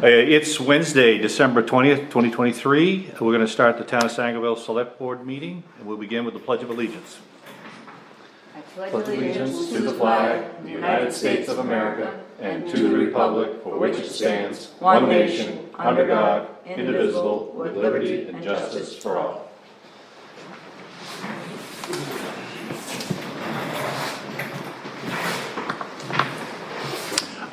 It's Wednesday, December 20th, 2023. We're going to start the Town of Sangerville Select Board meeting, and we'll begin with the Pledge of Allegiance. I pledge allegiance to the flag of the United States of America and to the republic for which it stands, one nation, under God, indivisible, with liberty and justice for all.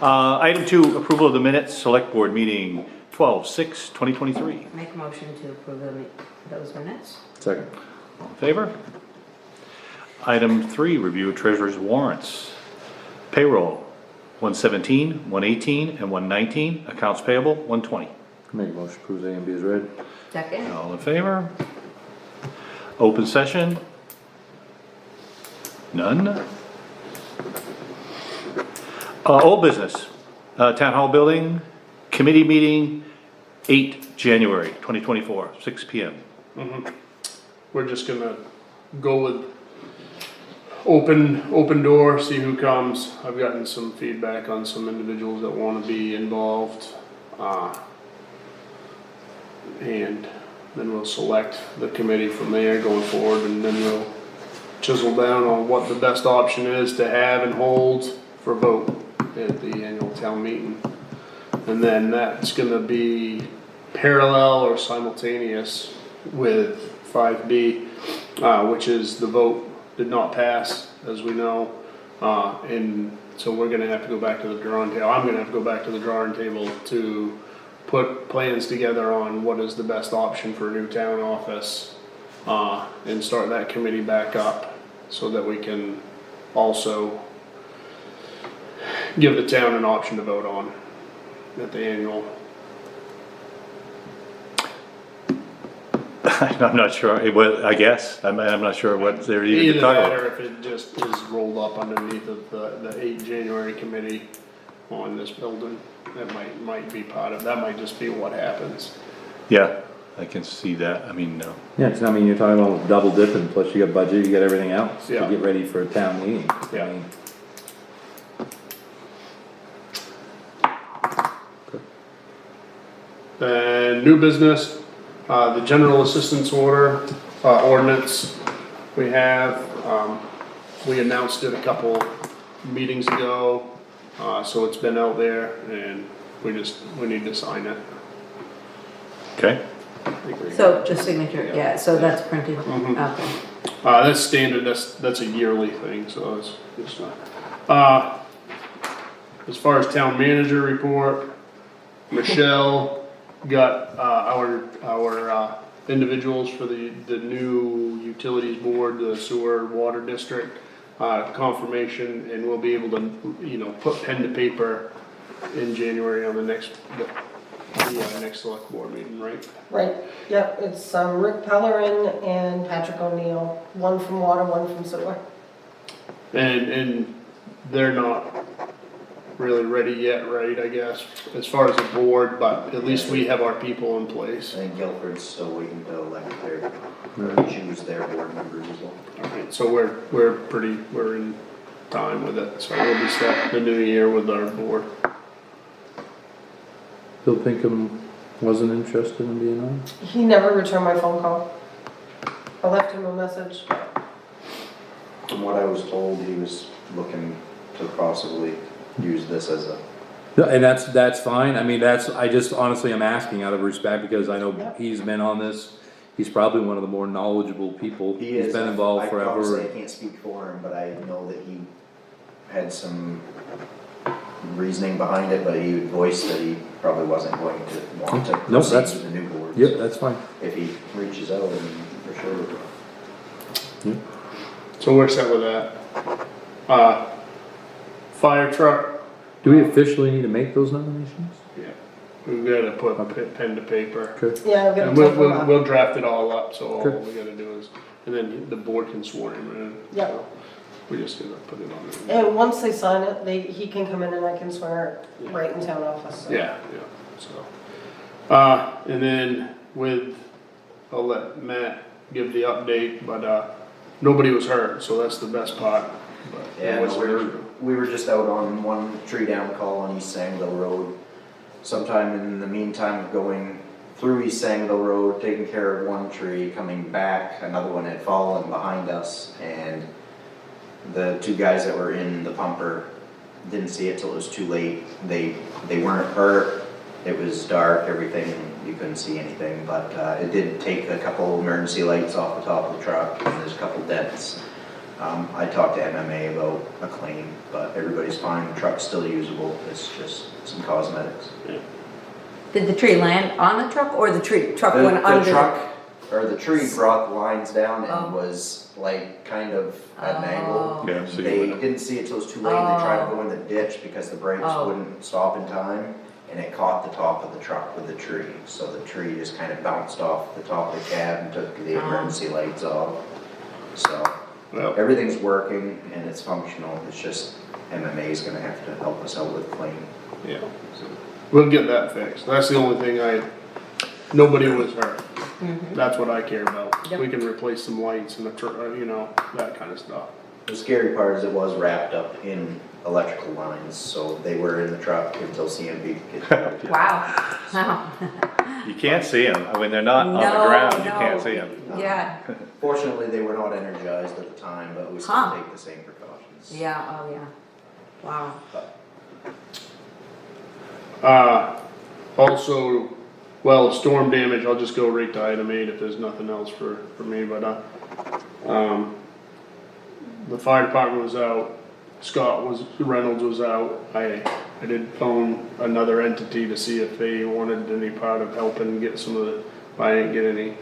Item 2, approval of the minutes, Select Board meeting 12/6/2023. Make a motion to approve those minutes. Second. All in favor? Item 3, review of treasurer's warrants. Payroll, 117, 118, and 119. Accounts payable, 120. Make a motion to approve A and B as read. Second. All in favor? Open session? None? Old business, Town Hall Building, committee meeting, 8 January 2024, 6 PM. We're just gonna go with open door, see who comes. I've gotten some feedback on some individuals that wanna be involved. And then we'll select the committee from there going forward, and then we'll chisel down on what the best option is to have and hold for vote at the annual town meeting. And then that's gonna be parallel or simultaneous with 5B, which is the vote did not pass, as we know. And so we're gonna have to go back to the drawing table. I'm gonna have to go back to the drawing table to put plans together on what is the best option for a new town office, and start that committee back up so that we can also give the town an option to vote on at the annual. I'm not sure, I guess, I'm not sure what they're even Either talking that about. or if it just is rolled up underneath of the 8 January committee on this building, that might be part of, that might just be what happens. Yeah, I can see that, I mean, no. Yeah, 'cause I mean, you're talking about double dipping, plus you got budget, you got everything else to Yeah. get ready for a town meeting. Yeah. I mean, And new business, the general assistance ordinance we have, we announced it a couple meetings ago, so it's been out there and we need to sign it. Okay, So the signature, yeah, so that's printed, okay. That's standard, that's a yearly thing, so it's not. As far as town manager report, Michelle got, our individuals for the new utilities board, the sewer water district, confirmation, and we'll be able to, put pen to paper in January on the next select board meeting, right? Right, yep, it's Rick Pellerin and Patrick O'Neill, one from water, one from sewer. And they're not really ready yet, right, I guess, as far as a board, but at least we have our people in place. I think Guilford's still waiting to elect choose their board members as well. Alright, so we're in time with it, so we'll be starting the new year with our board. Bill Pinkham wasn't interested in being on? He never returned my phone call. I left him a message. From what I was told, he was looking to possibly use this as a, Yeah, and that's fine, I mean, I just honestly am asking out of respect, because I know he's been on this, he's probably one of the more knowledgeable people. he is. He's been involved I obviously forever. I can't speak for him, but I know that he had some reasoning behind it, but he voiced that he probably wasn't going to want to No, proceed that's- with the new board. Yep, that's fine. If he reaches out, then for sure. So we're set with that. Fire truck, Do we officially need to make those nominations? yeah, we've gotta put pen to paper. Okay. Yeah, I'm gonna And take him up. we'll draft it all up, so all Okay. we gotta do is, and then the board can swear him in. Yep. So we just gotta put it on there. And once they sign it, he can come in and I can swear it right in town office. so. Yeah, so. And then I'll let Matt give the update, but, nobody was hurt, so that's the best part. But Yeah, it was- no, we were just out on one tree down call on East Sangville Road. sometime in the meantime of going through East Sangerville Road, taking care of one tree, coming back, another one had fallen behind us, and the two guys that were in the pumper didn't see it till it was too late. They weren't hurt, it was dark, everything, you couldn't see anything, but it did take a couple emergency lights off the top of the truck, and there's a couple dents. I talked to MMA about a claim, but everybody's fine, the truck's still usable, it's just some cosmetics. Did the tree land on the truck or the truck went under? The truck, or the tree brought the lines down Oh. and was like kind of at an angle. Yeah, so They you would, didn't see it till it was too late, and they tried to Oh. go in the ditch because the brakes Oh. wouldn't stop in time, and it caught the top of the truck with the tree. So the tree just kind of bounced off the top of the cab and took the Oh. emergency lights off. So, Well, everything's working and it's functional, it's just MMA is gonna have to help us out with clean. yeah, so we'll get that fixed. That's the only thing nobody was hurt. That's what I care about. Yep. We can replace some lights and you know, that kind of stuff. The scary part is it was wrapped up in electrical lines, so they were in the truck until CMP could get it out. Wow. Wow. you can't see them, when they're not on the No, ground, you no. can't see them. Yeah, Fortunately, they were not energized at the time, but we still Huh. take the same precautions. yeah, oh yeah. Wow. Also, well, storm damage, I'll just go right to item 8 if there's nothing else for me, but, the fire department was out, Reynolds was out, I did phone another entity to see if they wanted any part of helping get some of the, I didn't get any,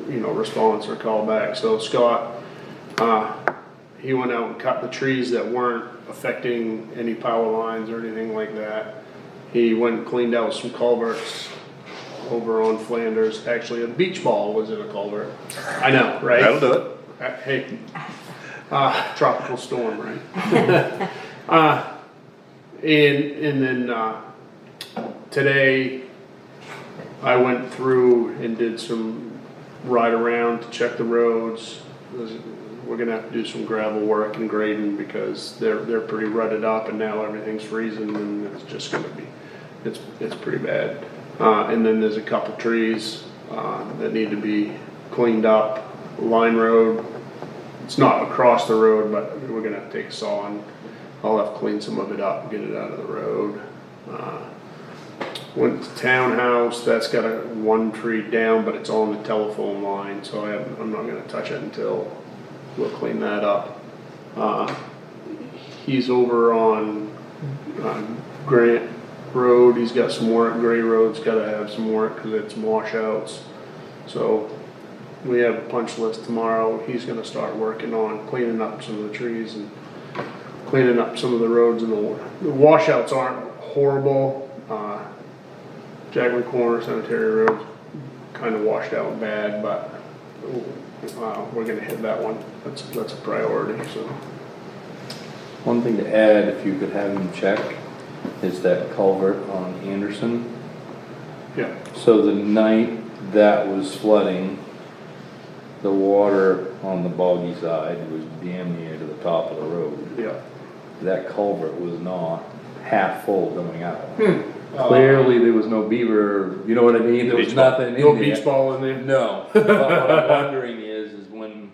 you know, response or call back, so Scott, he went out and cut the trees that weren't affecting any power lines or anything like that. He went and cleaned out some culverts over on Flanders. Actually, a beach ball was in a culvert. I know, right? That'll do it. Hey, tropical storm, right? And then today I went through and did some ride around to check the roads. We're gonna have to do some gravel work and grading because they're pretty rutted up, and now everything's freezing, and it's just gonna be, it's pretty bad. And then there's a couple trees that need to be cleaned up. Line road, it's not across the road, but we're gonna have to take a saw and I'll have to clean some of it up and get it out of the road. Went to townhouse, that's got one tree down, but it's on the telephone line, so I'm not gonna touch it until we'll clean that up. He's over on Grant Road, he's got some work, Gray Road's gotta have some work because it's washouts. So we have a punch list tomorrow, he's gonna start working on cleaning up some of the trees and cleaning up some of the roads, and the washouts aren't horrible. Jackman Corner Cemetery Road kind of washed out bad, but we're gonna hit that one. That's a priority, so. One thing to add, if you could have him check, is that culvert on Anderson. Yeah, So the night that was flooding, the water on the boggy side was damn near to the top of the road. yeah. That culvert was not half full going out. Clearly, there was no beaver, you know what I mean? There was Beach ball. nothing in there. No beach ball in there? No, but what I'm wondering is when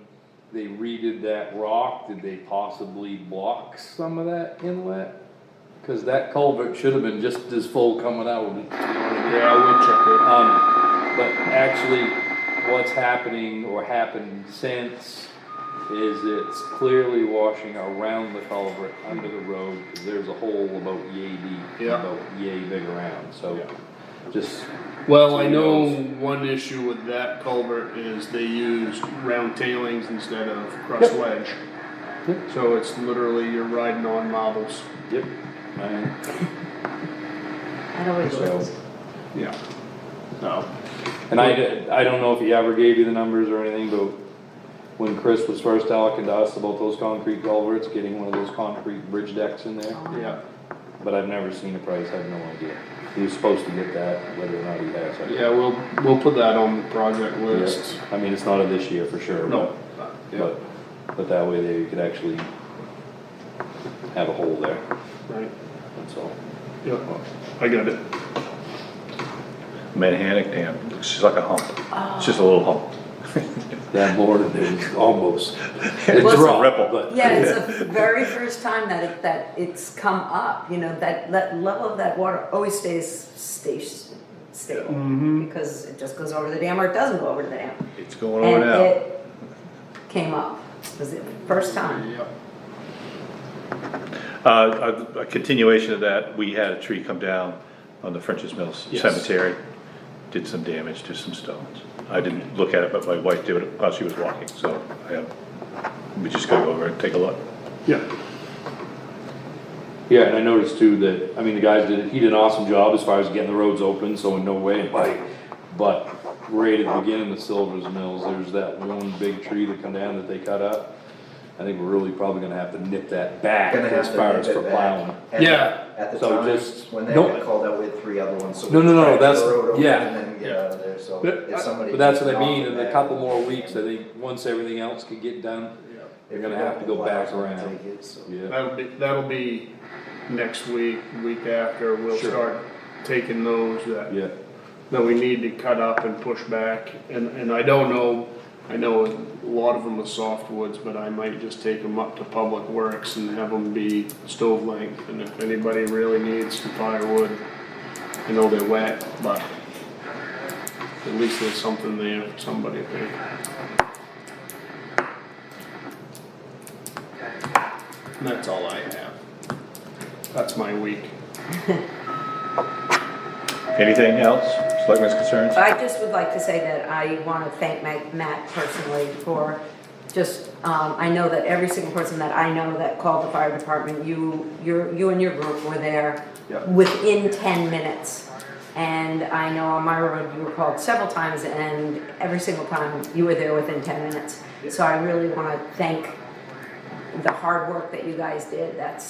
they redid that rock, did they possibly block some of that inlet? Cause that culvert should have been just as full coming out. You know what I mean? Yeah, we'll check But actually, what's happening or happened since is it's clearly washing around the culvert under the road, cause there's a hole about yay deep, Yeah. about yay big around, so Yeah. just. it. Well, I So know he knows. one issue with that culvert is they used round tailings instead of crushed Yep. wedge. Yep. So it's literally you're riding on marbles. Yep. And That always So- works. Yeah. No. I don't know if he ever gave you the numbers or anything, but when Chris was first talking to us about those concrete culverts, getting one of those concrete bridge decks in there, Yeah. but I've never seen a price, I have no idea. He was supposed to get that, whether or not he has. I don't Yeah, we'll put that on the project list. I mean, it's not of this year for sure. No. Yeah, But that way there you could actually have a hole there, right. that's all. Yeah, I got it. Manhattan Dam, looks just like a hump. It's just a little hump. That more than almost. It's just a dropped, ripple. but- Yeah, it's the very first time that it's come up, you know, that level of that water always stays stable. Because it just goes over the dam or it doesn't go over the dam. It's going over And now. it came up, it was the first time. Yep. A continuation of that, we had a tree come down on the French's Mills Yes. Cemetery, did some damage to some stones. I didn't look at it, but my wife did it while she was walking, so we just gotta go over and take a look. Yeah. Yeah, and I noticed too that, I mean, the guys he did an awesome job as far as getting the roads open, so in no way anybody, but right at the beginning of Silver's Mills, there's that one big tree that come down that they cut up. I think we're really probably gonna have to nip that back Gonna have as to far nip as it for back. plowing. And Yeah. At the So time, just- when they no. got called out, we had 3 other ones, so. No, no, no, we tried to that's- get the road open yeah. And then get out of there, so But- if somebody. But that's what I knocked mean, it in a back, couple more weeks, I think, once everything else can get done, they're gonna have to go back around. Take it, so. Yeah. That'll be next week, week after, we'll Sure. start taking those Yeah, that we need to cut up and push back. And I don't know, I know a lot of them are softwoods, but I might just take them up to Public Works and have them be stove length. And if anybody really needs some firewood, I know they're wet, but at least there's something there for somebody to take. And that's all I have. That's my week. Anything else, selectmen's concerns? I just would like to say that I want to thank Matt personally for just, I know that every single person that I know that called the fire department, you and your group were there Yep. within 10 minutes. And I know on my road, you were called several times and every single time you were there within 10 minutes. So I really want to thank the hard work that you guys did. that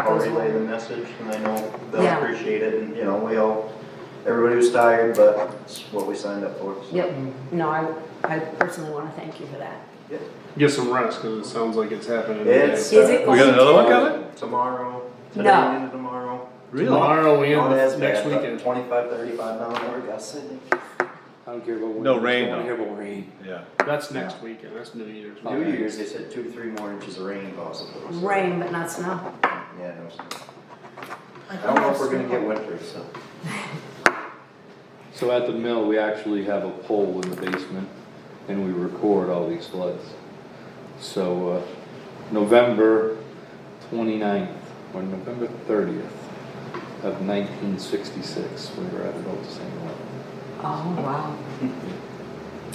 I'll goes relay the along. message and I know they'll Yeah. appreciate it and, you know, everybody was tired, but it's what we signed up for. so. Yep, no, I personally want to thank you for that. Yep. Get some rest, cause it sounds like it's happening today. It's. Is it We got another one coming? Tomorrow, today No. and into tomorrow. Tomorrow Not as and next bad, but weekend. 25, 35 mile an hour gusts, I think. I don't care about. No wind, rain, I don't though. care about rain. Yeah. That's next weekend, that's New Year's. New Year's, they said 2 to 3 more inches of rain possible. so- Rain, but not snow. Yeah, no snow. I don't know if we're gonna get winter, so. So at the mill, we actually have a pole in the basement and we record all these floods. So, November 29th or November 30th of 1966, we were at about the same level. Oh, wow.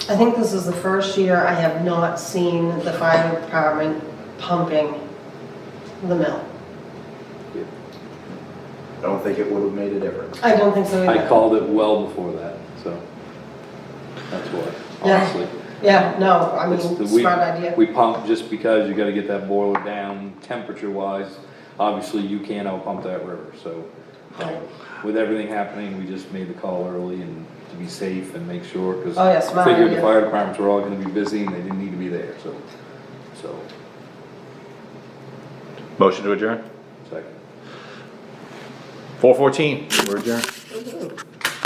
I think this is the first year I have not seen the fire department pumping the mill. I don't think it would have made a difference. I don't think so I either. called it well before that, so that's why, Yeah. honestly. Yeah, no, I mean, It's the- smart idea. We pump just because you gotta get that boiler down temperature wise. Obviously, you can't out pump that river, so. With everything happening, we just made the call early and to be safe and make sure, cause. Oh, yeah, smart Figured the idea. fire departments were all gonna be busy and they didn't need to be there, so. Motion to adjourn? Second. 4:14, we're adjourned.